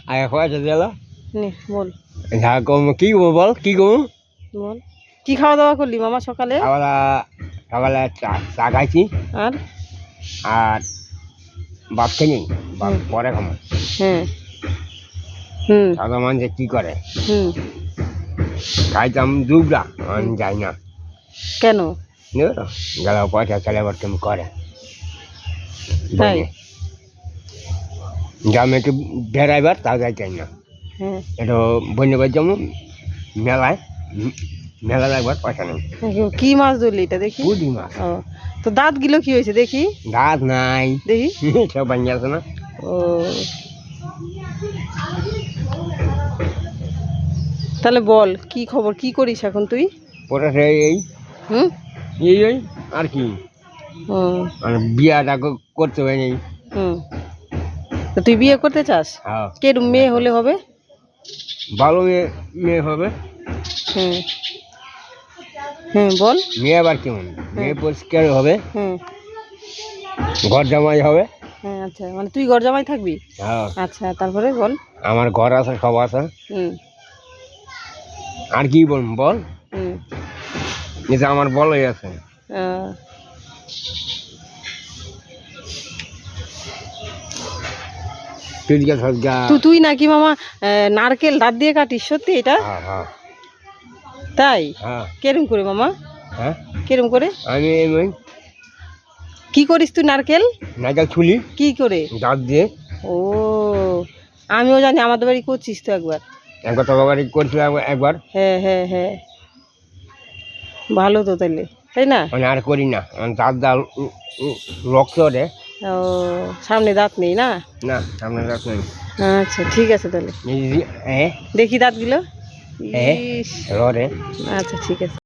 আগে খোয়াছে দিলা নে বল যা কম কি গো বল কি গো বল কি খাওয়া দাওয়া করলি মামা সকালে? সকালে সকালে চা খাইছি আর আর ভাত খেয়ে নিই ভাত পরে খাবো। হ্যাঁ হুম সাদা মানুষ কি করে হুম খাইতাম দুবরা আমি যাই না কেন? গেল পয়সা চলে আবার কেমন করে তাই? গ্রামে একটু ড্রাইভার তাও যাইতাম না হ্যাঁ একটু বন্যবাদ যেমন মেলায় মেলায় একবার পয়সা নেই। কি মাছ ধরলি এটা দেখি? পুঁটি মাছ। ও তো দাঁত গুলো কি হয়েছে দেখি? দাঁত নাই দেখি সব বানিয়ে আছে না। ও তাহলে বল কি খবর, কি করিস এখন তুই? পরে এই হুম এই আর কি ও মানে বিয়াটা করতে হয় নেই। হুম তো তুই বিয়ে করতে চাস? হ্যাঁ কেরম মেয়ে হলে হবে? ভালো মেয়ে মেয়ে হবে। হুম হুম বল মেয়ে আবার কেমন মেয়ে পরিষ্কার হবে হুম ঘর জামাই হবে। হ্যাঁ আচ্ছা মানে তুই ঘর জামাই থাকবি? হ্যাঁ আচ্ছা তারপরে বল। আমার ঘর আছে সব আছে। হুম আর কি বল বল হুম এটা আমার বলাই আছে। তুই নাকি মামা নারকেল দাঁত দিয়ে কাটিস? সত্যি এটা? তাই? কেরম করে মামা? হ্যাঁ কেরম করে? আমি কি করিস তুই নারকেল? নারকেল ছুলি কি করে? দাঁত দিয়ে। ও আমিও জানি, আমাদের বাড়ি করছিস তো একবার। একবার তো বাড়ি করছিলাম একবার। হ্যাঁ হ্যাঁ হ্যাঁ ভালো তো তাহলে, তাই না? মানে আর করি না দাঁত দাঁত রক্ত ওঠে। ও সামনে দাঁত নেই না? না সামনে দাঁত নেই। আচ্ছা ঠিক আছে তাহলে হ্যাঁ দেখি দাঁতগুলো। হ্যাঁ ইস, রডে। আচ্ছা ঠিক আছে।